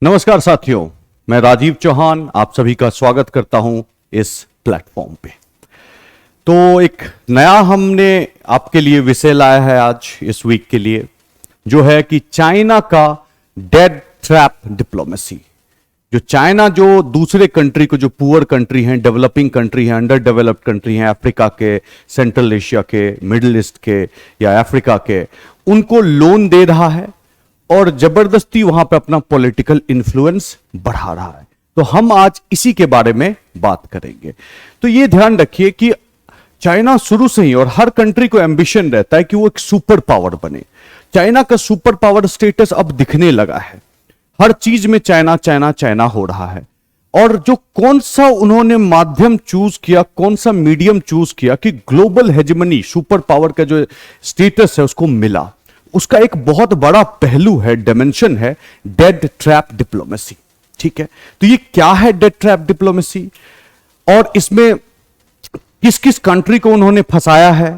नमस्कार साथियों, मैं राजीव चौहान आप सभी का स्वागत करता हूं इस प्लेटफॉर्म पे। तो एक नया हमने आपके लिए विषय लाया है आज इस वीक के लिए, जो है कि चाइना का डेट ट्रैप डिप्लोमेसी। जो चाइना जो दूसरे कंट्री को, जो पुअर कंट्री हैं, डेवलपिंग कंट्री हैं, अंडर डेवलप्ड कंट्री हैं, अफ्रीका के, सेंट्रल एशिया के, मिडिल ईस्ट के या अफ्रीका के, उनको लोन दे रहा है और जबरदस्ती वहां पे अपना पॉलिटिकल इन्फ्लुएंस बढ़ा रहा है। तो हम आज इसी के बारे में बात करेंगे। तो ये ध्यान रखिए कि चाइना शुरू से ही, और हर कंट्री को एम्बिशन रहता है कि वो एक सुपर पावर बने। चाइना का सुपर पावर स्टेटस अब दिखने लगा है। हर चीज में चाइना चाइना चाइना हो रहा है। और जो कौन सा उन्होंने माध्यम चूज किया, कौन सा मीडियम चूज किया कि ग्लोबल हेजेमनी, सुपर पावर का जो स्टेटस है उसको मिला, उसका एक बहुत बड़ा पहलू है, डायमेंशन है, डेट ट्रैप डिप्लोमेसी। ठीक है, तो ये क्या है डेट ट्रैप डिप्लोमेसी, और इसमें किस किस कंट्री को उन्होंने फंसाया है,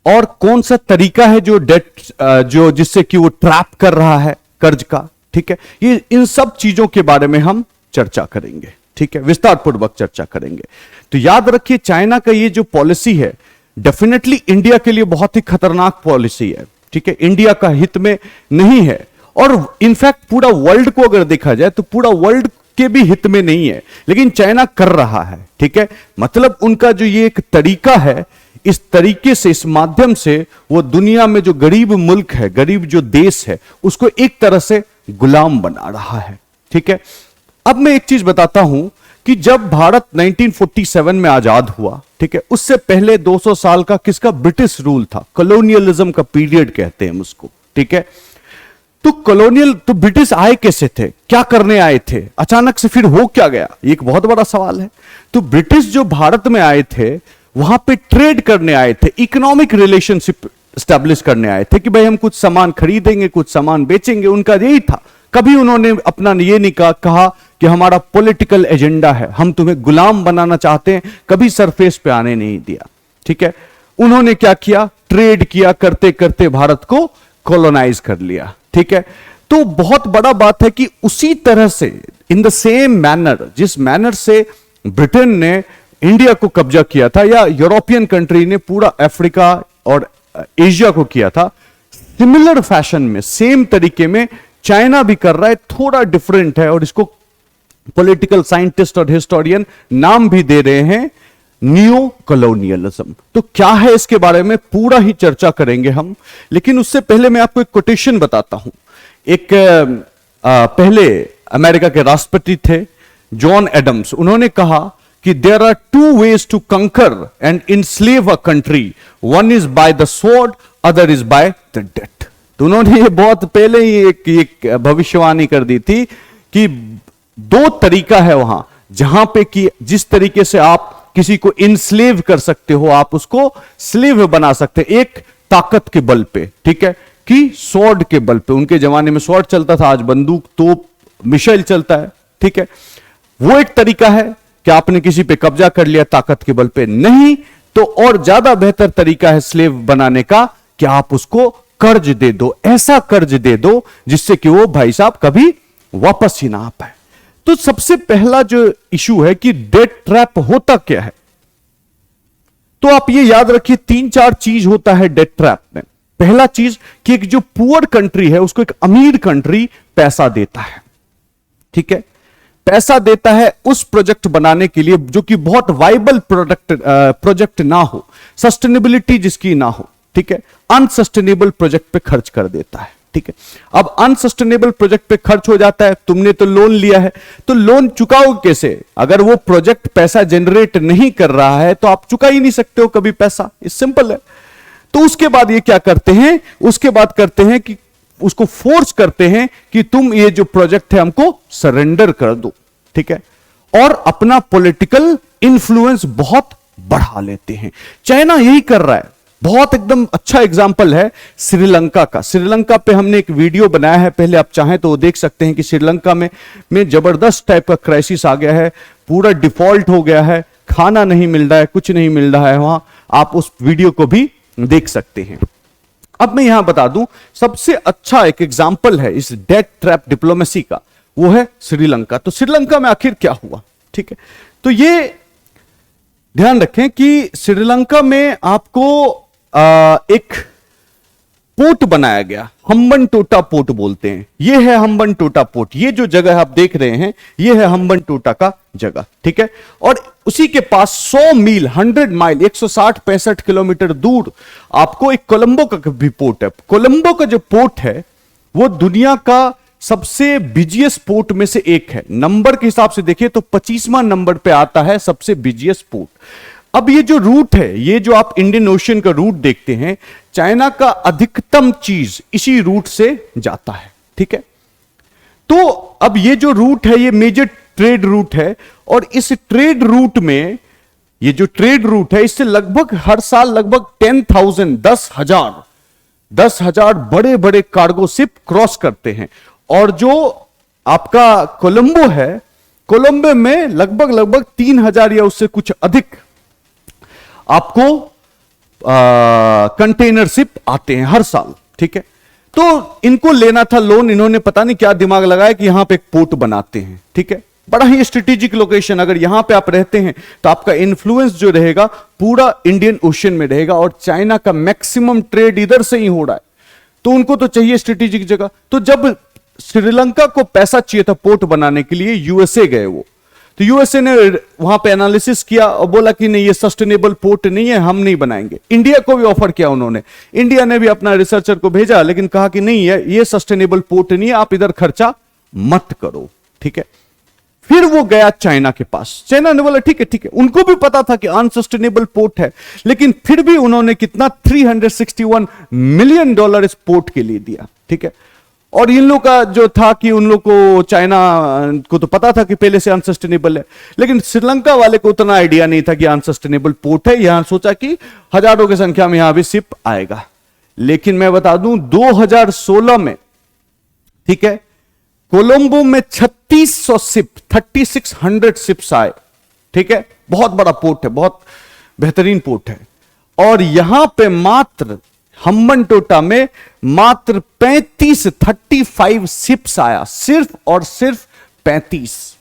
और कौन सा तरीका है जो डेट जो जिससे कि वो ट्रैप कर रहा है कर्ज का। ठीक है, ये इन सब चीजों के बारे में हम चर्चा करेंगे। ठीक है, विस्तार पूर्वक चर्चा करेंगे। तो याद रखिए, चाइना का ये जो पॉलिसी है डेफिनेटली इंडिया के लिए बहुत ही खतरनाक पॉलिसी है। ठीक है, इंडिया का हित में नहीं है, और इनफैक्ट पूरा वर्ल्ड को अगर देखा जाए तो पूरा वर्ल्ड के भी हित में नहीं है, लेकिन चाइना कर रहा है। ठीक है, मतलब उनका जो ये एक तरीका है, इस तरीके से, इस माध्यम से वो दुनिया में जो गरीब मुल्क है, गरीब जो देश है, उसको एक तरह से गुलाम बना रहा है। ठीक है, अब मैं एक चीज बताता हूं कि जब भारत 1947 में आजाद हुआ, ठीक है, उससे पहले 200 साल का किसका ब्रिटिश रूल था, कॉलोनियलिज्म का पीरियड कहते हैं हम उसको। ठीक है, तो ब्रिटिश आए कैसे थे, क्या करने आए थे, अचानक से फिर हो क्या गया, एक बहुत बड़ा सवाल है। तो ब्रिटिश जो भारत में आए थे, वहां पे ट्रेड करने आए थे, इकोनॉमिक रिलेशनशिप स्टैब्लिश करने आए थे कि भाई हम कुछ सामान खरीदेंगे, कुछ सामान बेचेंगे, उनका यही था। कभी उन्होंने अपना ये नहीं कहा कि हमारा पॉलिटिकल एजेंडा है, हम तुम्हें गुलाम बनाना चाहते हैं, कभी सरफेस पे आने नहीं दिया। ठीक है, उन्होंने क्या किया, ट्रेड किया, करते करते भारत को कॉलोनाइज कर लिया। ठीक है, तो बहुत बड़ा बात है कि उसी तरह से, इन द सेम मैनर, जिस मैनर से ब्रिटेन ने इंडिया को कब्जा किया था, या यूरोपियन कंट्री ने पूरा अफ्रीका और एशिया को किया था, सिमिलर फैशन में, सेम तरीके में चाइना भी कर रहा है। थोड़ा डिफरेंट है, और इसको पॉलिटिकल साइंटिस्ट और हिस्टोरियन नाम भी दे रहे हैं नियो कॉलोनियलिज्म। तो क्या है इसके बारे में पूरा ही चर्चा करेंगे हम, लेकिन उससे पहले मैं आपको एक कोटेशन बताता हूं। एक पहले अमेरिका के राष्ट्रपति थे जॉन एडम्स, उन्होंने कहा कि there are two ways to conquer and enslave a country, one is by the sword, other is by the debt. तो उन्होंने ये बहुत पहले ही एक भविष्यवाणी कर दी थी कि दो तरीका है वहां जहां पे कि जिस तरीके से आप किसी को इनस्लेव कर सकते हो, आप उसको स्लेव बना सकते हैं, एक ताकत के बल पे। ठीक है, कि स्वॉर्ड के बल पे। उनके जमाने में स्वॉर्ड चलता था, आज बंदूक, तोप, मिसाइल चलता है। ठीक है, वो एक तरीका है कि आपने किसी पे कब्जा कर लिया ताकत के बल पे। नहीं तो और ज्यादा बेहतर तरीका है स्लेव बनाने का, कि आप उसको कर्ज दे दो, ऐसा कर्ज दे दो जिससे कि वो भाई साहब कभी वापस ही ना आ पाए। तो सबसे पहला जो इशू है कि डेट ट्रैप होता क्या है, तो आप ये याद रखिए, 3-4 चीज होता है डेट ट्रैप में। पहला चीज कि एक जो पुअर कंट्री है उसको एक अमीर कंट्री पैसा देता है। ठीक है, पैसा देता है उस प्रोजेक्ट बनाने के लिए जो कि बहुत वाइबल प्रोजेक्ट ना हो, सस्टेनेबिलिटी जिसकी ना हो। ठीक है, अनसस्टेनेबल प्रोजेक्ट पे खर्च कर देता है। ठीक है, अब अनसस्टेनेबल प्रोजेक्ट पे खर्च हो जाता है, तुमने तो लोन लिया है, तो लोन चुकाओ कैसे? अगर वो प्रोजेक्ट पैसा जनरेट नहीं कर रहा है तो आप चुका ही नहीं सकते हो कभी पैसा, इस सिंपल है। तो उसके बाद ये क्या करते हैं, उसके बाद करते हैं कि उसको फोर्स करते हैं कि तुम ये जो प्रोजेक्ट है हमको सरेंडर कर दो। ठीक है, और अपना पॉलिटिकल इंफ्लुएंस बहुत बढ़ा लेते हैं। चाइना यही कर रहा है। बहुत एकदम अच्छा एग्जाम्पल है श्रीलंका का। श्रीलंका पे हमने एक वीडियो बनाया है, पहले आप चाहें तो वो देख सकते हैं कि श्रीलंका में जबरदस्त टाइप का क्राइसिस आ गया है, पूरा डिफॉल्ट हो गया है, खाना नहीं मिल रहा है, कुछ नहीं मिल रहा है वहां। आप उस वीडियो को भी देख सकते हैं। अब मैं यहां बता दूं, सबसे अच्छा एक एग्जाम्पल है इस डेट ट्रैप डिप्लोमेसी का, वो है श्रीलंका। तो श्रीलंका में आखिर क्या हुआ, ठीक है, तो ये ध्यान रखें कि श्रीलंका में आपको एक पोर्ट बनाया गया, हम्बनटोटा पोर्ट बोलते हैं। ये है हम्बनटोटा पोर्ट, ये जो जगह आप देख रहे हैं ये है हम्बनटोटा का जगह, ठीक है। और उसी के पास 100 मील 100 माइल 160-65 किलोमीटर दूर आपको एक कोलंबो का भी पोर्ट है। कोलंबो का जो पोर्ट है वो दुनिया का सबसे बिजिएस्ट पोर्ट में से एक है। नंबर के हिसाब से देखिए तो 25वां नंबर पे आता है सबसे बिजिएस्ट पोर्ट। अब ये जो रूट है, ये जो आप इंडियन ओशन का रूट देखते हैं, चाइना का अधिकतम चीज इसी रूट से जाता है, ठीक है। तो अब ये जो रूट है ये मेजर ट्रेड रूट है, और इस ट्रेड रूट में ये जो ट्रेड रूट है इससे लगभग हर साल लगभग 10,000 10,000 बड़े बड़े कार्गो शिप क्रॉस करते हैं। और जो आपका कोलंबो है, कोलंबो में लगभग 3,000 या उससे कुछ अधिक आपको कंटेनर शिप आते हैं हर साल, ठीक है। तो इनको लेना था लोन, इन्होंने पता नहीं क्या दिमाग लगाया कि यहां पे एक पोर्ट बनाते हैं, ठीक है। बड़ा ही स्ट्रेटेजिक लोकेशन, अगर यहां पे आप रहते हैं तो आपका इन्फ्लुएंस जो रहेगा पूरा इंडियन ओशन में रहेगा, और चाइना का मैक्सिमम ट्रेड इधर से ही हो रहा है, तो उनको तो चाहिए स्ट्रेटेजिक जगह। तो जब श्रीलंका को पैसा चाहिए था पोर्ट बनाने के लिए, यूएसए गए वो, तो यूएसए ने वहां पे एनालिसिस किया और बोला कि नहीं ये सस्टेनेबल पोर्ट नहीं है, हम नहीं बनाएंगे। इंडिया को भी ऑफर किया उन्होंने, इंडिया ने भी अपना रिसर्चर को भेजा, लेकिन कहा कि नहीं है ये सस्टेनेबल पोर्ट नहीं है, आप इधर खर्चा मत करो, ठीक है। फिर वो गया चाइना के पास, चाइना ने बोला ठीक है, उनको भी पता था कि अनसस्टेनेबल पोर्ट है, लेकिन फिर भी उन्होंने कितना $361 मिलियन इस पोर्ट के लिए दिया, ठीक है। और इन लोग का जो था कि उन लोग को, चाइना को तो पता था कि पहले से अनसस्टेनेबल है, लेकिन श्रीलंका वाले को उतना आइडिया नहीं था कि अनसस्टेनेबल पोर्ट है। यहां सोचा कि हजारों की संख्या में यहां भी शिप आएगा, लेकिन मैं बता दूं 2016 में, ठीक है, कोलंबो में 3600 शिप 3600 शिप्स आए, ठीक है। बहुत बड़ा पोर्ट है, बहुत बेहतरीन पोर्ट है। और यहां पे मात्र हम्बनटोटा में मात्र 35 शिप्स आया, सिर्फ और सिर्फ 35।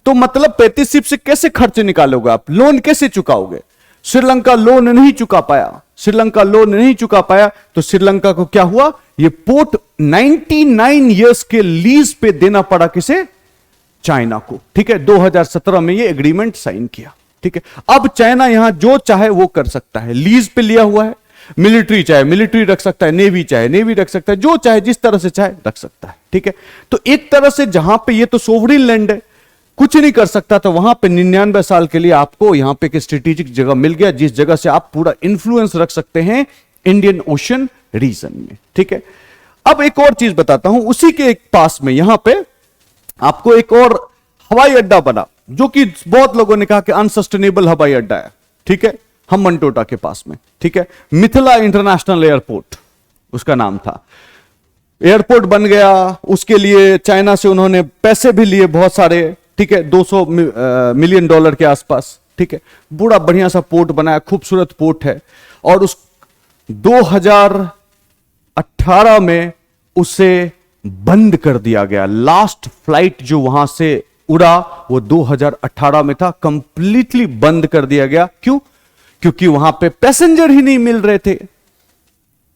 तो मतलब 35 शिप से कैसे खर्च निकालोगे आप, लोन कैसे चुकाओगे? श्रीलंका लोन नहीं चुका पाया, श्रीलंका लोन नहीं चुका पाया, तो श्रीलंका को क्या हुआ, ये पोर्ट 99 इयर्स के लीज पे देना पड़ा, किसे? चाइना को, ठीक है। 2017 में ये एग्रीमेंट साइन किया, ठीक है। अब चाइना यहां जो चाहे वो कर सकता है, लीज पे लिया हुआ है, मिलिट्री चाहे मिलिट्री रख सकता है, नेवी चाहे नेवी रख सकता है, जो चाहे जिस तरह से चाहे रख सकता है, ठीक है। तो एक तरह से जहां पे ये तो सोवरिन लैंड है, कुछ नहीं कर सकता, तो वहां पे 99 साल के लिए आपको यहां पे एक स्ट्रेटेजिक जगह मिल गया, जिस जगह से आप पूरा इंफ्लुएंस रख सकते हैं इंडियन ओशन रीजन में, ठीक है। अब एक और चीज बताता हूं, उसी के एक पास में यहां पे आपको एक और हवाई अड्डा बना, जो कि बहुत लोगों ने कहा कि अनसस्टेनेबल हवाई अड्डा है, ठीक है, हम्बनटोटा के पास में, ठीक है। मिथिला इंटरनेशनल एयरपोर्ट उसका नाम था। एयरपोर्ट बन गया, उसके लिए चाइना से उन्होंने पैसे भी लिए बहुत सारे, ठीक है, $200 मिलियन के आसपास, ठीक है। बड़ा बढ़िया सा पोर्ट बनाया, खूबसूरत पोर्ट है, और उस 2018 में उसे बंद कर दिया गया। लास्ट फ्लाइट जो वहां से उड़ा वो 2018 में था, कंप्लीटली बंद कर दिया गया। क्यों? क्योंकि वहां पे पैसेंजर ही नहीं मिल रहे थे।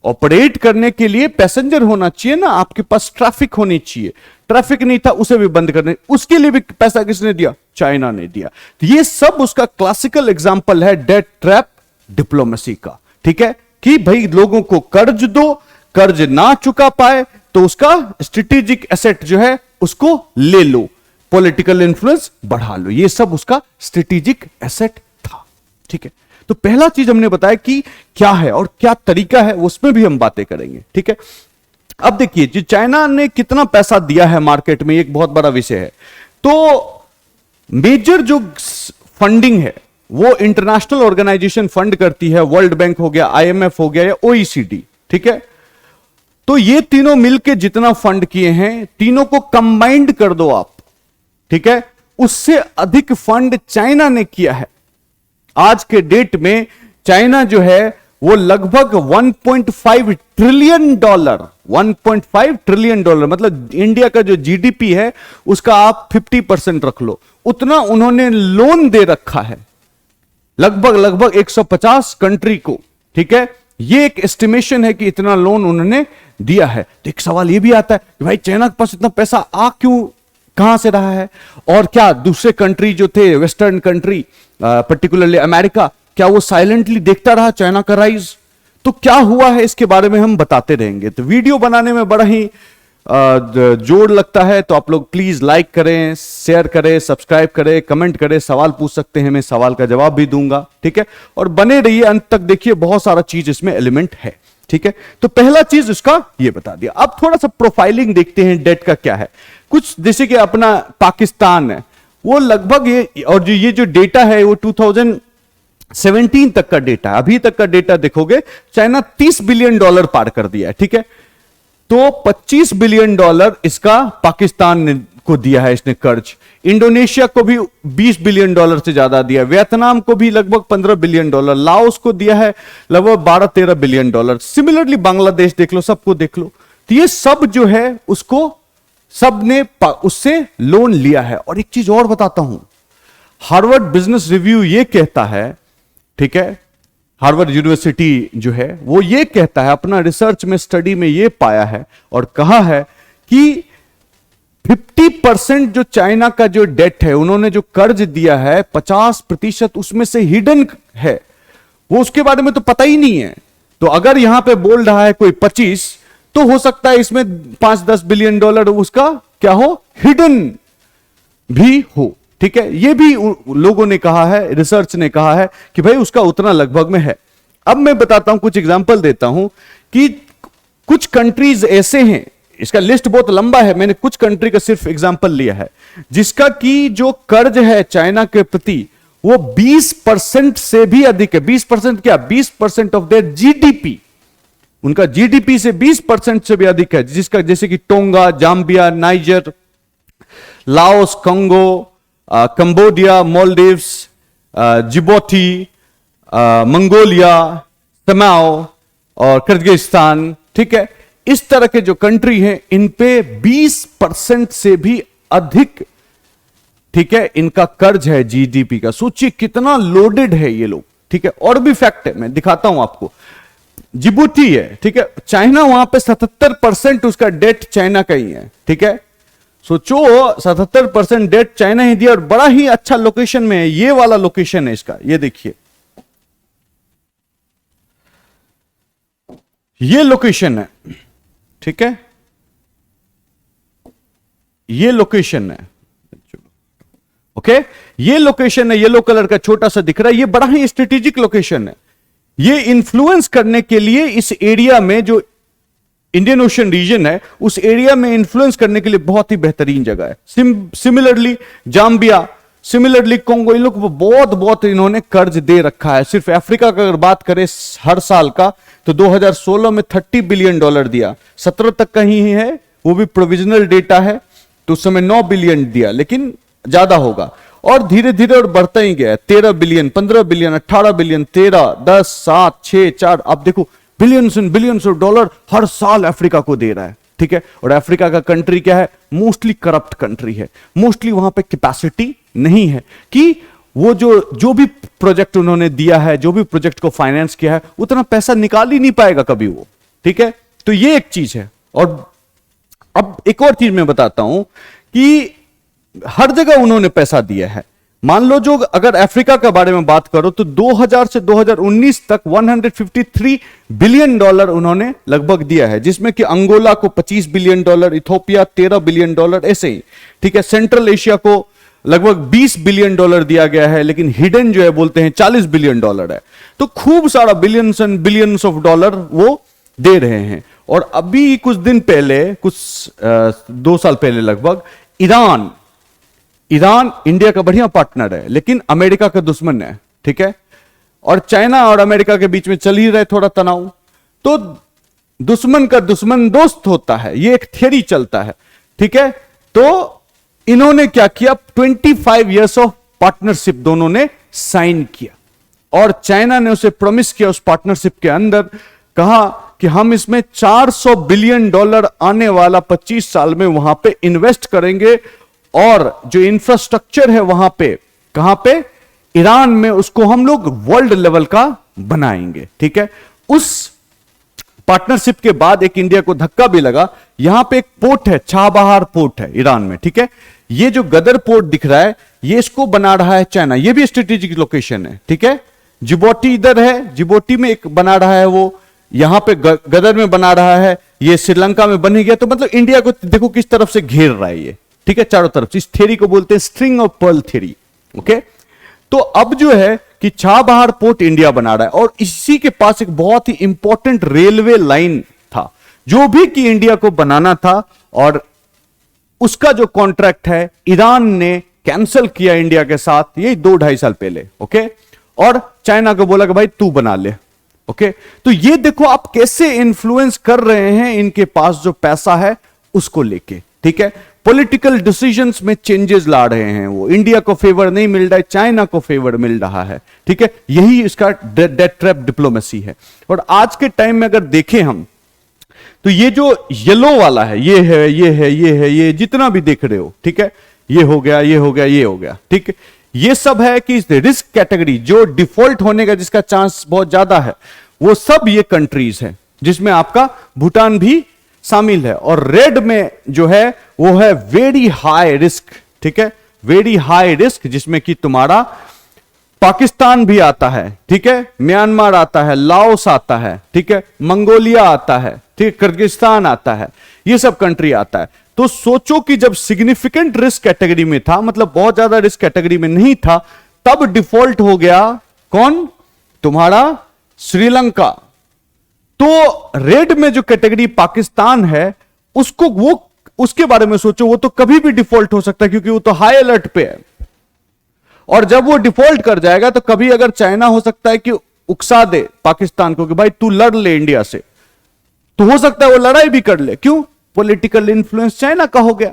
ऑपरेट करने के लिए पैसेंजर होना चाहिए ना, आपके पास ट्रैफिक होनी चाहिए, ट्रैफिक नहीं था, उसे भी बंद करने, उसके लिए भी पैसा किसने दिया? चाइना ने दिया। तो ये सब उसका क्लासिकल एग्जांपल है डेट ट्रैप डिप्लोमेसी का, ठीक है, कि भाई लोगों को कर्ज दो, कर्ज ना चुका पाए तो उसका स्ट्रेटेजिक एसेट जो है उसको ले लो, पॉलिटिकल इंफ्लुएंस बढ़ा लो, ये सब उसका स्ट्रेटेजिक एसेट था, ठीक है। तो पहला चीज हमने बताया कि क्या है और क्या तरीका है, उसमें भी हम बातें करेंगे, ठीक है। अब देखिए जी, चाइना ने कितना पैसा दिया है मार्केट में, एक बहुत बड़ा विषय है। तो मेजर जो फंडिंग है वो इंटरनेशनल ऑर्गेनाइजेशन फंड करती है, वर्ल्ड बैंक हो गया, IMF हो गया या OECD, ठीक है। तो ये तीनों मिलके जितना फंड किए हैं, तीनों को कंबाइंड कर दो आप, ठीक है, उससे अधिक फंड चाइना ने किया है। आज के डेट में चाइना जो है वो लगभग $1.5 ट्रिलियन 1.5 ट्रिलियन डॉलर, मतलब इंडिया का जो जीडीपी है उसका आप 50% रख लो, उतना उन्होंने लोन दे रखा है लगभग 150 कंट्री को। ठीक है, ये एक एस्टिमेशन है कि इतना लोन उन्होंने दिया है। तो एक सवाल ये भी आता है कि भाई चाइना के पास इतना पैसा कहां से रहा है, और क्या दूसरे कंट्री जो थे वेस्टर्न कंट्री, पर्टिकुलरली अमेरिका, क्या वो साइलेंटली देखता रहा चाइना का राइज? तो क्या हुआ है इसके बारे में हम बताते रहेंगे। तो वीडियो बनाने में बड़ा ही जोर लगता है, तो आप लोग प्लीज लाइक करें, शेयर करें, सब्सक्राइब करें, कमेंट करें, सवाल पूछ सकते हैं, मैं सवाल का जवाब भी दूंगा। ठीक है, और बने रहिए अंत तक, देखिए बहुत सारा चीज इसमें एलिमेंट है। ठीक है, तो पहला चीज उसका ये बता दिया। अब थोड़ा सा प्रोफाइलिंग देखते हैं डेट का क्या है। कुछ जैसे कि अपना पाकिस्तान है, वो लगभग ये, और ये जो डेटा है वो 2017 तक का डेटा है। अभी तक का डेटा देखोगे चाइना $30 बिलियन पार कर दिया है। ठीक है, तो $25 बिलियन इसका पाकिस्तान को दिया है इसने कर्ज। इंडोनेशिया को भी $20 बिलियन से ज्यादा दिया, वियतनाम को भी लगभग $15 बिलियन, लाओस को दिया है लगभग $12-13 बिलियन। सिमिलरली बांग्लादेश देख लो, सबको देख लो। तो ये सब जो है उसको सब ने उससे लोन लिया है। और एक चीज और बताता हूं, हार्वर्ड बिजनेस रिव्यू ये कहता है, ठीक है, हार्वर्ड यूनिवर्सिटी जो है वो ये कहता है, अपना रिसर्च में स्टडी में ये पाया है और कहा है कि 50% जो चाइना का जो डेट है, उन्होंने जो कर्ज दिया है 50% उसमें से हिडन है, वो उसके बारे में तो पता ही नहीं है। तो अगर यहां पे बोल रहा है कोई 25, तो हो सकता है इसमें $5-10 बिलियन उसका क्या हो, हिडन भी हो। ठीक है, ये भी लोगों ने कहा है, रिसर्च ने कहा है कि भाई उसका उतना लगभग में है। अब मैं बताता हूं, कुछ एग्जांपल देता हूं कि कुछ कंट्रीज ऐसे हैं, इसका लिस्ट बहुत लंबा है, मैंने कुछ कंट्री का सिर्फ एग्जांपल लिया है, जिसका कि जो कर्ज है चाइना के प्रति वो 20% से भी अधिक है। 20% क्या, 20% ऑफ देयर जीडीपी, उनका जीडीपी से 20% से भी अधिक है, जिसका जैसे कि tonga, Zambia, niger, Laos, कंगो, Cambodia, Maldives, जिबोटी, Mongolia, तमाओ और किर्गिस्तान। ठीक है, इस तरह के जो कंट्री हैं इन पे 20% से भी अधिक, ठीक है, इनका कर्ज है जीडीपी का। सोचिए कितना लोडेड है ये लोग। ठीक है, और भी फैक्ट है, मैं दिखाता हूं आपको। जिबूटी है, ठीक है, चाइना, वहां पे 77% उसका डेट चाइना का ही है। ठीक है, सोचो 77% डेट चाइना ही दिया, और बड़ा ही अच्छा लोकेशन में है, ये वाला लोकेशन है इसका, ये देखिए, ये लोकेशन है। ठीक है, ये लोकेशन है, ओके, ये लोकेशन है, येलो कलर का छोटा सा दिख रहा है, ये बड़ा ही स्ट्रेटेजिक लोकेशन है। ये इन्फ्लुएंस करने के लिए इस एरिया में, जो इंडियन ओशन रीजन है, उस एरिया में इन्फ्लुएंस करने के लिए बहुत ही बेहतरीन जगह है। सिमिलरली जाम्बिया, सिमिलरली कोंगो, इन लोग बहुत इन्होंने कर्ज दे रखा है। सिर्फ अफ्रीका का अगर बात करें हर साल का, तो 2016 में $30 बिलियन दिया, 17 तक का ही है, वो भी प्रोविजनल डेटा है, तो उस समय 9 बिलियन दिया, लेकिन ज्यादा होगा, और धीरे धीरे और बढ़ता ही गया। 13 बिलियन, 15 बिलियन, 18 बिलियन, 13, 10, 7, 6, 4, आप देखो billions and billions of dollar हर साल अफ्रीका को दे रहा है। ठीक है, और अफ्रीका का कंट्री क्या है, मोस्टली करप्ट कंट्री है, मोस्टली वहां पे कैपेसिटी नहीं है कि वो जो भी प्रोजेक्ट उन्होंने दिया है, जो भी प्रोजेक्ट को फाइनेंस किया है, उतना पैसा निकाल ही नहीं पाएगा कभी वो। ठीक है, तो ये एक चीज है। और अब एक और चीज मैं बताता हूं कि हर जगह उन्होंने पैसा दिया है। मान लो, जो अगर अफ्रीका के बारे में बात करो तो 2000 से 2019 तक $153 बिलियन उन्होंने लगभग दिया है, जिसमें कि अंगोला को $25 बिलियन, इथोपिया $13 बिलियन, ऐसे ही। ठीक है, सेंट्रल एशिया को लगभग $20 बिलियन दिया गया है, लेकिन हिडन जो है बोलते हैं $40 बिलियन है। तो खूब सारा billions and billions of dollar वो दे रहे हैं। और अभी कुछ दिन पहले, कुछ 2 साल पहले लगभग, ईरान इंडिया का बढ़िया पार्टनर है, लेकिन अमेरिका का दुश्मन है। ठीक है, और चाइना और अमेरिका के बीच में चल ही रहे थोड़ा तनाव, तो दुश्मन का दुश्मन दोस्त होता है, ये एक थियरी चलता है। ठीक है, तो इन्होंने क्या किया, 25 इयर्स ऑफ पार्टनरशिप दोनों ने साइन किया, और चाइना ने उसे प्रॉमिस किया उस पार्टनरशिप के अंदर, कहा कि हम इसमें $400 बिलियन आने वाला 25 साल में वहां पे इन्वेस्ट करेंगे, और जो इंफ्रास्ट्रक्चर है वहां पे, कहां पे, ईरान में, उसको हम लोग वर्ल्ड लेवल का बनाएंगे। ठीक है, उस पार्टनरशिप के बाद एक इंडिया को धक्का भी लगा। यहां पे एक पोर्ट है, चाबहार पोर्ट है ईरान में। ठीक है, ये जो गदर पोर्ट दिख रहा है, ये इसको बना रहा है चाइना, ये भी स्ट्रेटेजिक लोकेशन है। ठीक है, जिबोटी इधर है, जिबोटी में एक बना रहा है वो, यहां पे गदर में बना रहा है, ये श्रीलंका में बन गया। तो मतलब इंडिया को देखो किस तरफ से घेर रहा है ये। ठीक है, चारों तरफ से। इस थ्योरी को बोलते हैं string of pearl theory. Okay, तो अब जो है कि चाबहार पोर्ट इंडिया बना रहा है, और इसी के पास एक बहुत ही इंपॉर्टेंट रेलवे लाइन था, जो भी कि इंडिया को बनाना था, और उसका जो कॉन्ट्रैक्ट है ईरान ने कैंसिल किया इंडिया के साथ, यही 2-2.5 साल पहले। ओके, और चाइना को बोला कि भाई तू बना ले। ओके, तो ये देखो आप कैसे इन्फ्लुएंस कर रहे हैं इनके पास जो पैसा है उसको लेके। ठीक है, पॉलिटिकल डिसीजंस में चेंजेस ला रहे हैं वो, इंडिया को फेवर नहीं मिल रहा है, चाइना को फेवर मिल रहा है। ठीक है, यही इसका डेथ ट्रैप डिप्लोमेसी है। और आज के टाइम में अगर देखें हम, तो ये जो येलो वाला है, ये है, ये है, ये है, ये जितना भी देख रहे हो, ठीक है, ये हो गया, ये हो गया, ये हो गया। ठीक है, ये सब है कि रिस्क कैटेगरी, जो डिफॉल्ट होने का जिसका चांस बहुत ज्यादा है, वो सब ये कंट्रीज है, जिसमें आपका भूटान भी शामिल है। और रेड में जो है वो है वेरी हाई रिस्क। ठीक है, वेरी हाई रिस्क, जिसमें कि तुम्हारा पाकिस्तान भी आता है। ठीक है, म्यांमार आता है, लाओस आता है, ठीक है, मंगोलिया आता है, ठीक, किर्गिस्तान आता है, ये सब कंट्री आता है। तो सोचो कि जब सिग्निफिकेंट रिस्क कैटेगरी में था, मतलब बहुत ज्यादा रिस्क कैटेगरी में नहीं था, तब डिफॉल्ट हो गया कौन, तुम्हारा श्रीलंका। तो रेड में जो कैटेगरी पाकिस्तान है, उसको वो, उसके बारे में सोचो, वो तो कभी भी डिफॉल्ट हो सकता है, क्योंकि वो तो हाई अलर्ट पे है। और जब वो डिफॉल्ट कर जाएगा तो कभी अगर चाइना हो सकता है कि उकसा दे पाकिस्तान को कि भाई तू लड़ ले इंडिया से, तो हो सकता है वो लड़ाई भी कर ले। क्यों? पॉलिटिकल इंफ्लुएंस चाइना का हो गया।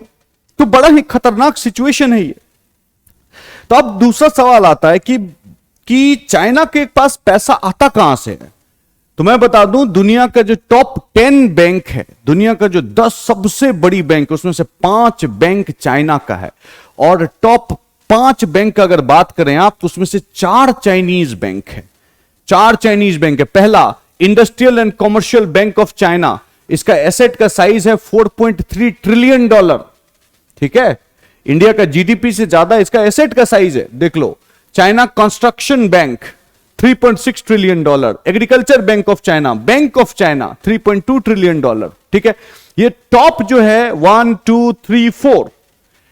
तो बड़ा ही खतरनाक सिचुएशन है ये। तो अब दूसरा सवाल आता है कि चाइना के पास पैसा आता कहां से है। तो मैं बता दूं, दुनिया का जो टॉप 10 बैंक है, दुनिया का जो 10 सबसे बड़ी बैंक, उसमें से 5 बैंक चाइना का है। और टॉप 5 बैंक का अगर बात करें आप, तो उसमें से 4 चाइनीज बैंक है। 4 चाइनीज बैंक है। पहला industrial and commercial bank of China, इसका एसेट का साइज है $4.3 ट्रिलियन। ठीक है, इंडिया का जीडीपी से ज्यादा इसका एसेट का साइज है, देख लो। China construction bank $3.6 trillion. Agriculture bank of China, bank of China $3.2 trillion. ठीक है, ये टॉप जो है 1, 2, 3, 4,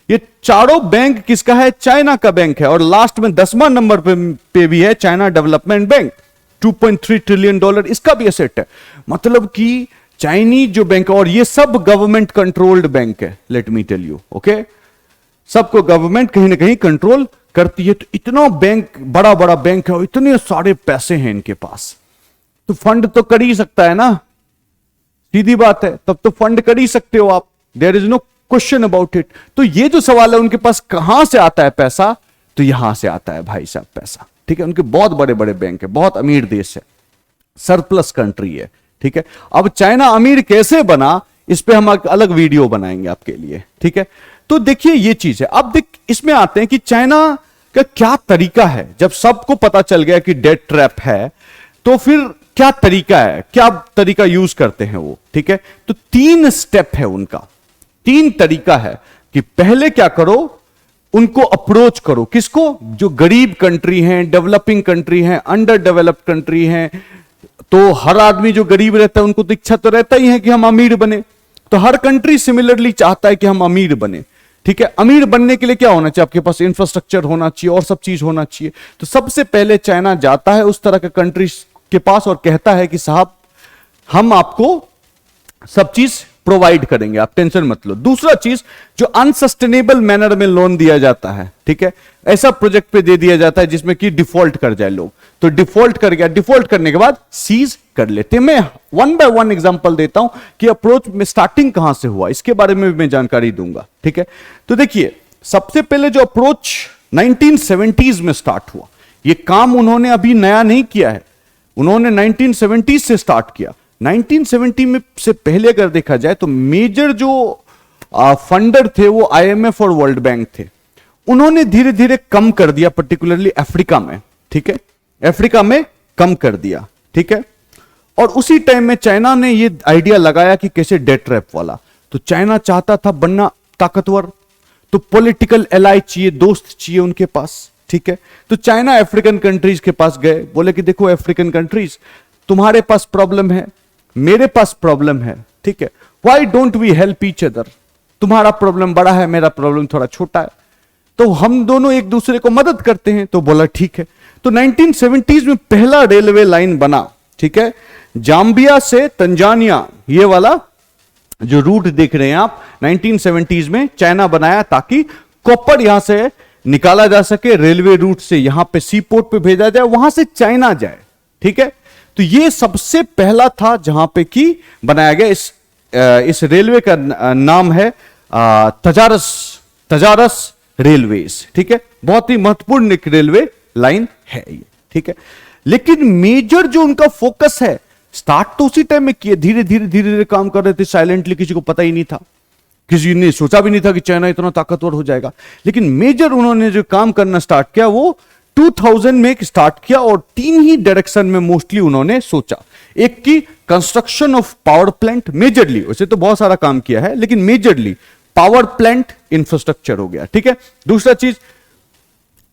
ये चारों बैंक किसका है? चाइना का बैंक है। और लास्ट में 10वां नंबर पे भी है चाइना डेवलपमेंट बैंक, $2.3 ट्रिलियन इसका भी एसेट है। मतलब कि चाइनीज जो बैंक है, और ये सब गवर्नमेंट कंट्रोल्ड बैंक है, let me tell you. Okay, सबको गवर्नमेंट कहीं ना कहीं कंट्रोल करती है। तो इतना बैंक, बड़ा बड़ा बैंक है, और इतने सारे पैसे हैं इनके पास, तो फंड तो कर ही सकता है ना, सीधी बात है। तब तो फंड कर ही सकते हो आप, there is no question about it. तो ये जो सवाल है, उनके पास कहां से आता है पैसा, तो यहां से आता है भाई साहब पैसा। ठीक है, उनके बहुत बड़े बड़े बैंक है, बहुत अमीर देश है, सरप्लस कंट्री है। ठीक है, अब चाइना अमीर कैसे बना, इस पे हम अलग वीडियो बनाएंगे आपके लिए। ठीक है, तो देखिए ये चीज है। अब देख, इसमें आते हैं कि चाइना का क्या तरीका है। जब सबको पता चल गया कि डेट ट्रैप है, तो फिर क्या तरीका है, क्या तरीका यूज करते हैं वो। ठीक है, तो 3 स्टेप है उनका, 3 तरीका है कि पहले क्या करो, उनको अप्रोच करो। किसको? जो गरीब कंट्री हैं, डेवलपिंग कंट्री हैं, अंडर डेवलप्ड कंट्री हैं। तो हर आदमी जो गरीब रहता है, उनको तो इच्छा तो रहता ही है कि हम अमीर बने। तो हर कंट्री सिमिलरली चाहता है कि हम अमीर बने। ठीक है, अमीर बनने के लिए क्या होना चाहिए? आपके पास इंफ्रास्ट्रक्चर होना चाहिए और सब चीज होना चाहिए। तो सबसे पहले चाइना जाता है उस तरह के कंट्रीज के पास और कहता है कि साहब, हम आपको सब चीज प्रोवाइड करेंगे, आप टेंशन मत लो। दूसरा चीज, जो अनसस्टेनेबल मैनर में लोन दिया जाता है, ठीक है, ऐसा प्रोजेक्ट पे दे दिया जाता है जिसमें कि डिफॉल्ट कर जाए लोग। तो डिफॉल्ट कर गया, डिफॉल्ट करने के बाद सीज कर लेते हैं। मैं 1 बाय 1 एग्जांपल देता हूं कि अप्रोच में स्टार्टिंग कहां से हुआ, इसके बारे में भी मैं जानकारी दूंगा। ठीक है, तो देखिए, सबसे पहले जो अप्रोच 1970s में स्टार्ट हुआ, यह काम उन्होंने अभी नया नहीं किया है, उन्होंने 1970s से स्टार्ट किया। 1970 में से पहले अगर देखा जाए तो मेजर जो फंडर थे वो आईएमएफ और वर्ल्ड बैंक थे। उन्होंने धीरे धीरे कम कर दिया, पर्टिकुलरली अफ्रीका में, ठीक है, अफ्रीका में कम कर दिया, ठीक है। और उसी टाइम में चाइना ने ये आइडिया लगाया कि कैसे डेट ट्रैप वाला, तो चाइना चाहता था बनना ताकतवर, तो पॉलिटिकल एलाई चाहिए, दोस्त चाहिए उनके पास, ठीक है। तो चाइना अफ्रीकन कंट्रीज के पास गए, बोले कि देखो अफ्रीकन कंट्रीज, तुम्हारे पास प्रॉब्लम है, मेरे पास प्रॉब्लम है, ठीक है, why don't we help each other, तुम्हारा प्रॉब्लम बड़ा है, मेरा प्रॉब्लम थोड़ा छोटा है, तो हम दोनों एक दूसरे को मदद करते हैं। तो बोला ठीक है। तो 1970s में पहला रेलवे लाइन बना, ठीक है, जाम्बिया से तंजानिया, ये वाला जो रूट देख रहे हैं आप, 1970s में चाइना बनाया ताकि कॉपर यहां से निकाला जा सके, रेलवे रूट से यहां पे सी पोर्ट पे भेजा जाए, वहां से चाइना जाए, ठीक है। तो ये सबसे पहला था जहां पे कि बनाया गया। इस रेलवे का नाम है तजारस रेलवेज, ठीक है, बहुत ही महत्वपूर्ण एक रेलवे लाइन है ये, ठीक है। लेकिन मेजर जो उनका फोकस है, स्टार्ट तो उसी टाइम में किए, धीरे धीरे धीरे धीरे काम कर रहे थे साइलेंटली, किसी को पता ही नहीं था, किसी ने सोचा भी नहीं था कि चाइना इतना ताकतवर हो जाएगा। लेकिन मेजर उन्होंने जो काम करना स्टार्ट किया वो 2000 में स्टार्ट किया, और तीन ही डायरेक्शन में मोस्टली उन्होंने सोचा। एक की construction of power plant, majorly, वैसे तो बहुत सारा काम किया है लेकिन मेजरली पावर प्लांट इंफ्रास्ट्रक्चर हो गया, ठीक है। दूसरा चीज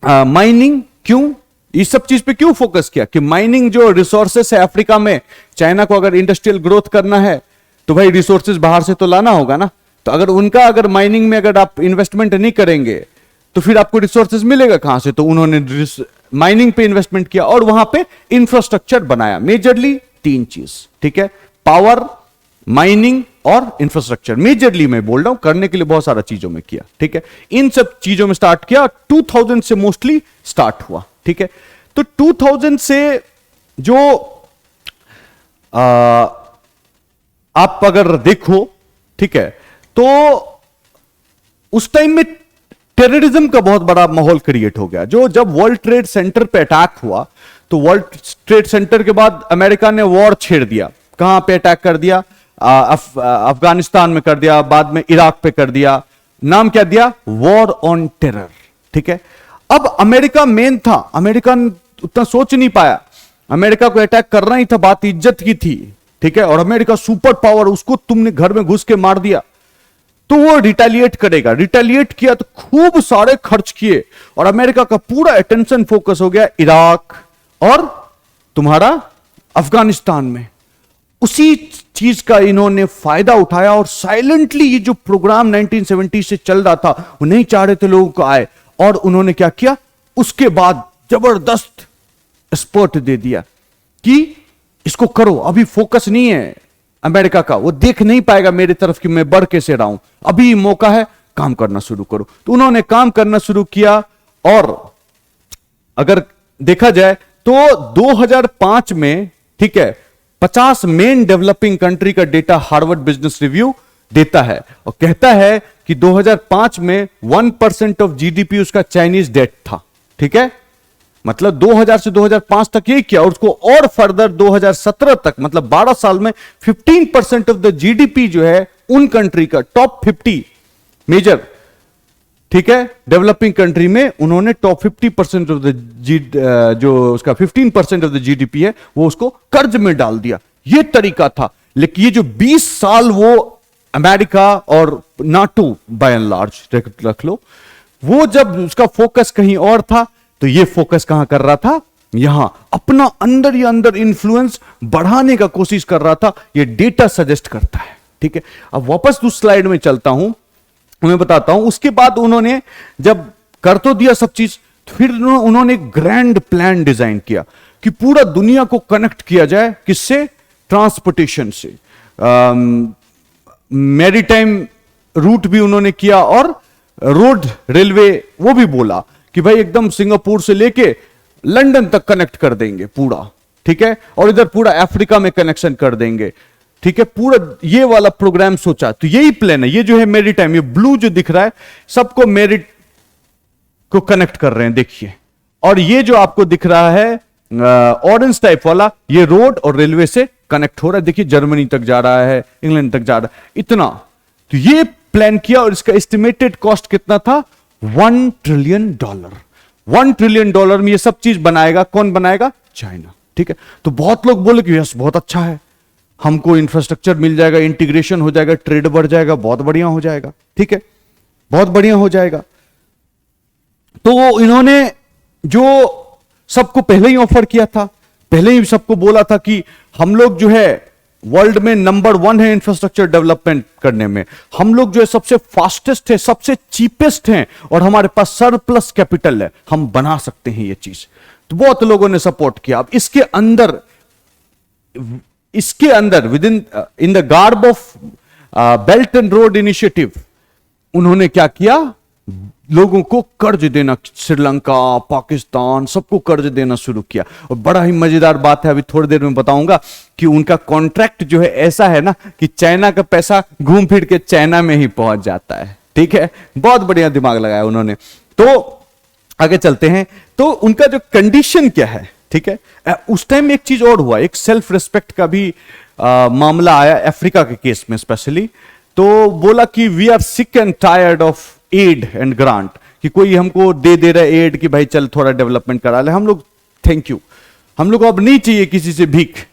माइनिंग, क्यों इस सब चीज पे क्यों फोकस किया कि माइनिंग जो रिसोर्सेस है अफ्रीका में, चाइना को अगर इंडस्ट्रियल ग्रोथ करना है तो भाई रिसोर्सेस बाहर से तो लाना होगा ना, तो अगर माइनिंग में अगर आप इन्वेस्टमेंट नहीं करेंगे तो फिर आपको रिसोर्सेज मिलेगा कहां से, तो उन्होंने माइनिंग पे इन्वेस्टमेंट किया और वहां पे इंफ्रास्ट्रक्चर बनाया। मेजरली तीन चीज, ठीक है, पावर, माइनिंग और इंफ्रास्ट्रक्चर, मेजरली मैं बोल रहा हूं, करने के लिए बहुत सारा चीजों में किया, ठीक है। इन सब चीजों में स्टार्ट किया, 2000 से मोस्टली स्टार्ट हुआ, ठीक है। तो 2000 से जो आप अगर देखो, ठीक है, तो उस टाइम में टेररिज्म का बहुत बड़ा माहौल क्रिएट हो गया। जब वर्ल्ड ट्रेड सेंटर पे अटैक हुआ, तो वर्ल्ड ट्रेड सेंटर के बाद अमेरिका ने वॉर छेड़ दिया। कहां पे अटैक कर दिया? अफगानिस्तान में कर दिया, बाद में इराक पे कर दिया। नाम क्या दिया? वॉर ऑन टेरर, ठीक है। अब अमेरिका मेन था, अमेरिका उतना सोच नहीं पाया, अमेरिका को अटैक करना ही था, बात इज्जत की थी, ठीक है। और अमेरिका सुपर पावर, उसको तुमने घर में घुस के मार दिया तो वो रिटेलिएट करेगा। रिटेलिएट किया तो खूब सारे खर्च किए और अमेरिका का पूरा अटेंशन फोकस हो गया इराक और तुम्हारा अफगानिस्तान में। उसी चीज का इन्होंने फायदा उठाया और साइलेंटली ये जो प्रोग्राम 1970 से चल रहा था, वो नहीं चाह रहे थे लोगों को आए, और उन्होंने क्या किया, उसके बाद जबरदस्त स्पॉट दे दिया कि इसको करो। अभी फोकस नहीं है अमेरिका का, वो देख नहीं पाएगा मेरी तरफ कि मैं बढ़ कैसे रहा हूं, अभी मौका है, काम करना शुरू करो। तो उन्होंने काम करना शुरू किया। और अगर देखा जाए तो 2005 में, ठीक है, 50 मेन डेवलपिंग कंट्री का डेटा हार्वर्ड बिजनेस रिव्यू देता है और कहता है कि 2005 में 1% ऑफ जीडीपी उसका चाइनीज डेट था, ठीक है। मतलब 2000 से 2005 तक यही किया, और उसको और फर्दर 2017 तक, मतलब 12 साल में 15% ऑफ द जीडीपी जो है उन कंट्री का, टॉप 50 मेजर, ठीक है, डेवलपिंग कंट्री में उन्होंने टॉप 50% ऑफ द जो उसका 15% ऑफ द जीडीपी है वो उसको कर्ज में डाल दिया। ये तरीका था। लेकिन ये जो 20 साल वो अमेरिका और नाटो बाय एंड लार्ज रख लो, वो जब उसका फोकस कहीं और था, तो ये फोकस कहां कर रहा था, यहां अपना अंदर ही अंदर इन्फ्लुएंस बढ़ाने का कोशिश कर रहा था। ये डेटा सजेस्ट करता है, ठीक है। अब वापस उस स्लाइड में चलता हूं, मैं बताता हूं। उसके बाद उन्होंने जब कर तो दिया सब चीज, फिर उन्होंने एक ग्रैंड प्लान डिजाइन किया कि पूरा दुनिया को कनेक्ट किया जाए, किससे? ट्रांसपोर्टेशन से। मैरीटाइम रूट भी उन्होंने किया और रोड रेलवे वो भी बोला कि भाई एकदम सिंगापुर से लेके लंदन तक कनेक्ट कर देंगे पूरा, ठीक है, और इधर पूरा अफ्रीका में कनेक्शन कर देंगे, ठीक है। पूरा ये वाला प्रोग्राम सोचा। तो यही प्लान है। ये जो है मैरीटाइम, ये ब्लू जो दिख रहा है, सबको मेरिट को कनेक्ट कर रहे हैं, देखिए। और ये जो आपको दिख रहा है ऑरेंज टाइप वाला, ये रोड और रेलवे से कनेक्ट हो रहा है, देखिए जर्मनी तक जा रहा है, इंग्लैंड तक जा रहा है, इतना। तो ये प्लान किया और इसका एस्टिमेटेड कॉस्ट कितना था? $1 ट्रिलियन। $1 ट्रिलियन में ये सब चीज बनाएगा। कौन बनाएगा? चाइना। ठीक है, तो बहुत लोग बोले कि यस बहुत अच्छा है, हमको इंफ्रास्ट्रक्चर मिल जाएगा, इंटीग्रेशन हो जाएगा, ट्रेड बढ़ जाएगा, बहुत बढ़िया हो जाएगा। ठीक है, बहुत बढ़िया हो जाएगा। तो इन्होंने जो सबको पहले ही ऑफर किया था, पहले ही सबको बोला था कि हम लोग जो है वर्ल्ड में नंबर 1 है इंफ्रास्ट्रक्चर डेवलपमेंट करने में, हम लोग जो है सबसे फास्टेस्ट है, सबसे चीपेस्ट हैं, और हमारे पास सरप्लस कैपिटल है, हम बना सकते हैं ये चीज। तो बहुत लोगों ने सपोर्ट किया। अब इसके अंदर with in the garb of belt and road initiative उन्होंने क्या किया? लोगों को कर्ज देना, श्रीलंका, पाकिस्तान, सबको कर्ज देना शुरू किया। और बड़ा ही मजेदार बात है, अभी थोड़ी देर में बताऊंगा कि उनका कॉन्ट्रैक्ट जो है ऐसा है ना कि चाइना का पैसा घूम फिर के चाइना में ही पहुंच जाता है। ठीक है, बहुत बढ़िया दिमाग लगाया उन्होंने। तो आगे चलते हैं। तो उनका जो कंडीशन क्या है? ठीक है, उस टाइम में एक चीज और हुआ, एक सेल्फ रिस्पेक्ट का भी मामला आया अफ्रीका के केस में स्पेशली। तो बोला कि we are sick and tired of aid and grant, कि कोई हमको दे रहा है एड कि भाई चल थोड़ा डेवलपमेंट करा ले, हम लोग थैंक यू, हम लोग को अब नहीं चाहिए किसी से भीख,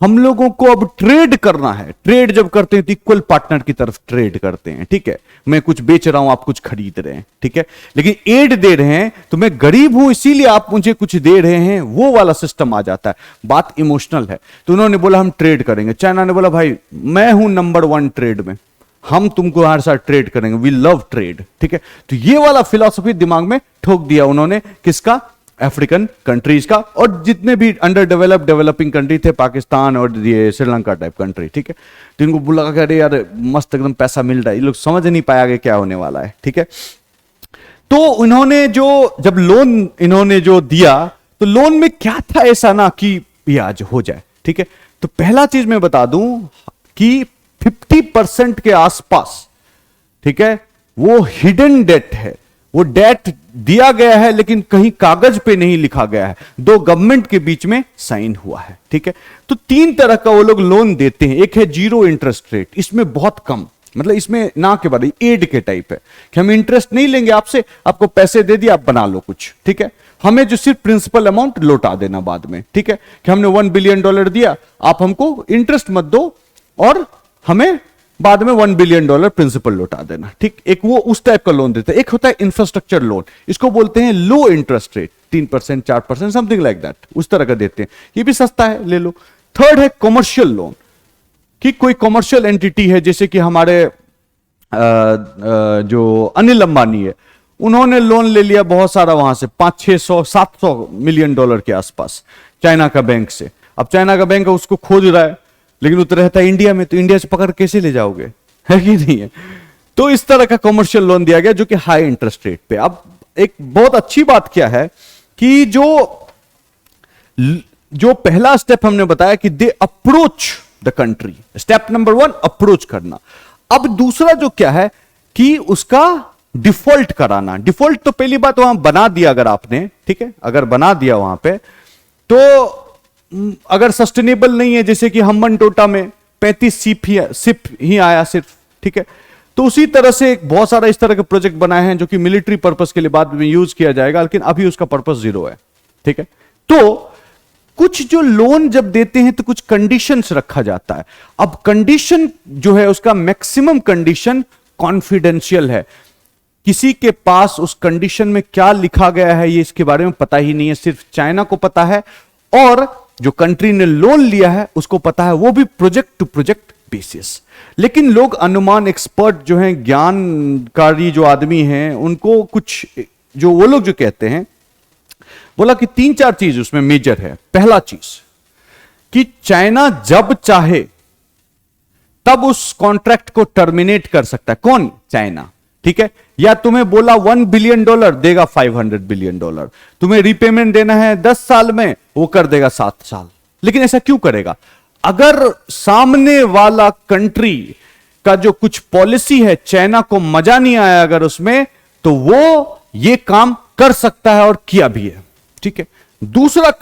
हम लोगों को अब ट्रेड करना है। ट्रेड जब करते हैं तो इक्वल पार्टनर की तरफ ट्रेड करते हैं। ठीक है, मैं कुछ बेच रहा हूं, आप कुछ खरीद रहे हैं। ठीक है, लेकिन एड दे रहे हैं तो मैं गरीब हूं इसीलिए आप मुझे कुछ दे रहे हैं, वो वाला सिस्टम आ जाता है। बात इमोशनल है। तो उन्होंने बोला हम ट्रेड करेंगे। चाइना ने बोला भाई मैं हूं नंबर 1 ट्रेड में, हम तुमको हमारे साथ ट्रेड करेंगे, वी लव ट्रेड। ठीक है, तो ये वाला फिलॉसफी दिमाग में ठोक दिया उन्होंने, किसका? अफ्रीकन कंट्रीज का, और जितने भी अंडर डेवलप्ड डेवलपिंग कंट्री थे, पाकिस्तान और ये श्रीलंका टाइप कंट्री। ठीक है, तो इनको बोला कि अरे यार मस्त एकदम पैसा मिल रहा है, ये लोग समझ नहीं पाया कि क्या होने वाला है। ठीक है, तो उन्होंने जब लोन इन्होंने जो दिया, तो लोन में क्या था ऐसा ना कि ये आज हो जाए। ठीक है, तो पहला चीज मैं बता दूं कि 50% के आसपास, ठीक है, वो हिडन डेट है। वो डेट दिया गया है लेकिन कहीं कागज पे नहीं लिखा गया है, 2 गवर्नमेंट के बीच में साइन हुआ है। ठीक है, तो 3 तरह का वो लोग लोन देते हैं। एक है जीरो इंटरेस्ट रेट, इसमें बहुत कम, मतलब इसमें ना के बाद एड के टाइप है कि हम इंटरेस्ट नहीं लेंगे आपसे, आपको पैसे दे दिए, आप बना लो कुछ। ठीक है, हमें जो सिर्फ प्रिंसिपल अमाउंट लौटा देना बाद में। ठीक है, कि हमने $1 बिलियन दिया, आप हमको इंटरेस्ट मत दो और हमें बाद में $1 बिलियन प्रिंसिपल लौटा देना। ठीक, एक वो उस टाइप का लोन देते हैं। एक होता है इंफ्रास्ट्रक्चर लोन, इसको बोलते हैं लो interest rate, 3% 4% something like that, उस तरह का देते हैं, ये भी सस्ता है, ले लो। थर्ड है कमर्शियल लोन, कि कोई कमर्शियल एंटिटी है, जैसे कि हमारे जो अनिल अंबानी है, उन्होंने लोन ले लिया बहुत सारा वहां से, 500-600-700 मिलियन डॉलर के आसपास चाइना का बैंक से। अब चाइना का बैंक उसको खोज रहा है, लेकिन वो तो रहता है इंडिया में, तो इंडिया से पकड़ कैसे ले जाओगे, है कि नहीं है? तो इस तरह का कमर्शियल लोन दिया गया जो कि हाई इंटरेस्ट रेट पे। अब एक बहुत अच्छी बात क्या है कि जो पहला स्टेप हमने बताया कि they approach the country, step number 1 approach करना। अब दूसरा जो क्या है कि उसका डिफॉल्ट कराना। डिफॉल्ट तो पहली बात वहां बना दिया अगर आपने, ठीक है, अगर बना दिया वहां पे, तो अगर सस्टेनेबल नहीं है, जैसे कि हम्बन टोटा में 35 सिप ही आया सिर्फ, ठीक है, तो उसी तरह से बहुत सारा इस तरह के प्रोजेक्ट बनाए हैं जो कि मिलिट्री पर्पस के लिए बाद में यूज किया जाएगा, लेकिन अभी उसका पर्पस 0 है। ठीक है, तो कुछ जो लोन जब देते हैं तो कुछ कंडीशंस रखा जाता है। अब कंडीशन जो है उसका मैक्सिमम कंडीशन कॉन्फिडेंशियल है, किसी के पास उस कंडीशन में क्या लिखा गया है ये इसके बारे में पता ही नहीं है, सिर्फ चाइना को पता है और जो कंट्री ने लोन लिया है उसको पता है, वो भी प्रोजेक्ट टू प्रोजेक्ट बेसिस। लेकिन लोग अनुमान, एक्सपर्ट जो हैं, ज्ञानकारी जो आदमी हैं, उनको कुछ जो वो लोग जो कहते हैं, बोला कि 3-4 चीज उसमें मेजर है। पहला चीज कि चाइना जब चाहे तब उस कॉन्ट्रैक्ट को टर्मिनेट कर सकता है। कौन? चाइना। ठीक है, या तुम्हें बोला $1 बिलियन देगा $500 बिलियन, तुम्हें रीपेमेंट देना है 10 साल में, वो कर देगा 7 साल। लेकिन ऐसा क्यों करेगा? अगर सामने वाला कंट्री का जो कुछ पॉलिसी है चाइना को मजा नहीं आया अगर उसमें, तो वो ये काम कर सकता है और किया भी है। ठीक है, दूसरा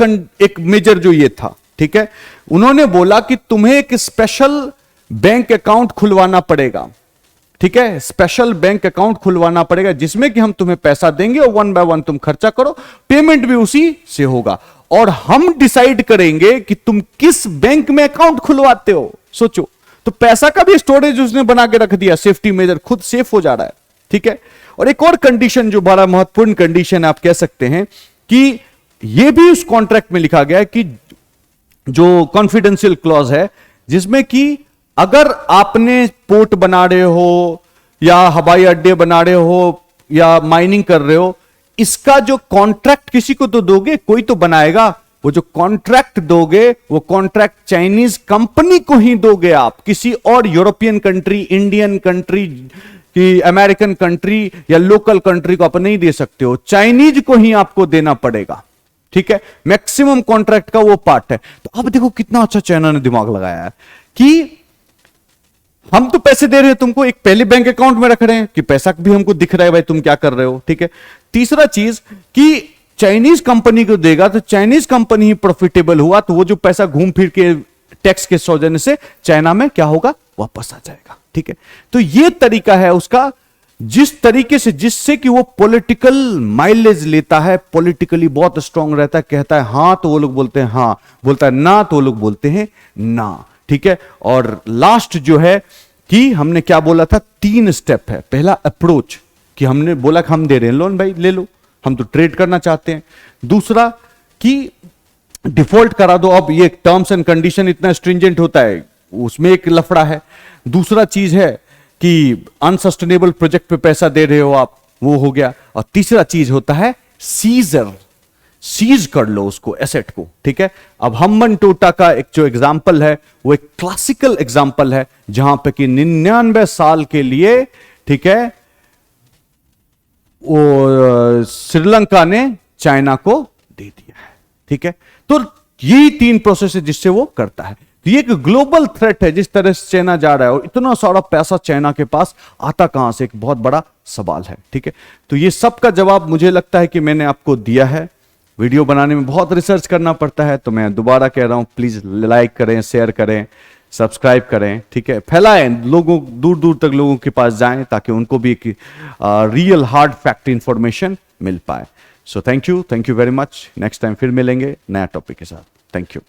एक मेजर जो ये था, ठीक है, उन्होंने बोला कि तुम्हें एक स्पेशल बैंक अकाउंट खुलवाना पड़ेगा, ठीक है, स्पेशल बैंक अकाउंट खुलवाना पड़ेगा जिसमें कि हम तुम्हें पैसा देंगे और 1 बाय 1 तुम खर्चा करो, पेमेंट भी उसी से होगा, और हम डिसाइड करेंगे कि तुम किस बैंक में अकाउंट खुलवाते हो। सोचो, तो पैसा का भी स्टोरेज उसने बना के रख दिया, सेफ्टी मेजर, खुद सेफ हो जा रहा है, ठीक है। और एक और कंडीशन जो बड़ा महत्वपूर्ण कंडीशन आप कह सकते हैं कि यह भी उस कॉन्ट्रैक्ट में लिखा गया है कि जो कॉन्फिडेंशियल क्लॉज है, जिसमें कि अगर आपने पोर्ट बना रहे हो या हवाई अड्डे बना रहे हो या माइनिंग कर रहे हो, इसका जो कॉन्ट्रैक्ट किसी को तो दोगे, कोई तो बनाएगा, वो जो कॉन्ट्रैक्ट दोगे वो कॉन्ट्रैक्ट चाइनीज कंपनी को ही दोगे आप, किसी और यूरोपियन कंट्री, इंडियन कंट्री कि अमेरिकन कंट्री या लोकल कंट्री को आप नहीं दे सकते हो, चाइनीज को ही आपको देना पड़ेगा, ठीक है। मैक्सिमम कॉन्ट्रैक्ट का वो पार्ट है। तो अब देखो कितना अच्छा चाइना ने दिमाग लगाया है कि हम तो पैसे दे रहे हैं तुमको, एक पहले बैंक अकाउंट में रख रहे हैं कि पैसा भी हमको दिख रहा है भाई तुम क्या कर रहे हो, ठीक है। तीसरा चीज कि चाइनीज कंपनी को देगा तो चाइनीज कंपनी ही प्रॉफिटेबल हुआ, तो वो जो पैसा घूम फिर के टैक्स के सौजन्य से चाइना में क्या होगा, वापस आ जाएगा, ठीक है। तो ये तरीका है उसका, जिस तरीके से, जिससे कि वो पॉलिटिकल माइलेज लेता है, पॉलिटिकली बहुत स्ट्रांग रहता है, कहता है हां तो वो लोग बोलते हैं हां, बोलता है ना तो वो लोग बोलते हैं ना, ठीक है। और लास्ट जो है कि हमने क्या बोला था, 3 स्टेप है। पहला अप्रोच, कि हमने बोला कि हम दे रहे हैं लोन, भाई ले लो, हम तो ट्रेड करना चाहते हैं। दूसरा कि डिफॉल्ट करा दो, अब ये टर्म्स एंड कंडीशन इतना स्ट्रिंजेंट होता है, उसमें एक लफड़ा है। दूसरा चीज है कि अनसस्टेनेबल प्रोजेक्ट पे पैसा दे रहे हो आप, वो हो गया। और तीसरा चीज होता है सीजर, सीज कर लो उसको, एसेट को, ठीक है। अब हम्बन टोटा का एक जो एग्जाम्पल है वो एक क्लासिकल एग्जाम्पल है, जहां पे कि 99 साल के लिए, ठीक है, वो श्रीलंका ने चाइना को दे दिया है, ठीक है। तो यही 3 प्रोसेस है जिससे वो करता है। तो ये एक ग्लोबल थ्रेट है जिस तरह से चाइना जा रहा है, और इतना सारा पैसा चाइना के पास आता कहां से, एक बहुत बड़ा सवाल है, ठीक है। तो ये सब का जवाब मुझे लगता है कि मैंने आपको दिया है। वीडियो बनाने में बहुत रिसर्च करना पड़ता है, तो मैं दोबारा कह रहा हूं, प्लीज लाइक करें, शेयर करें, सब्सक्राइब करें, ठीक है, फैलाएं, लोगों दूर दूर तक लोगों के पास जाएं ताकि उनको भी एक रियल हार्ड फैक्ट इंफॉर्मेशन मिल पाए। So thank you very much. Next time फिर मिलेंगे नया टॉपिक के साथ। Thank you.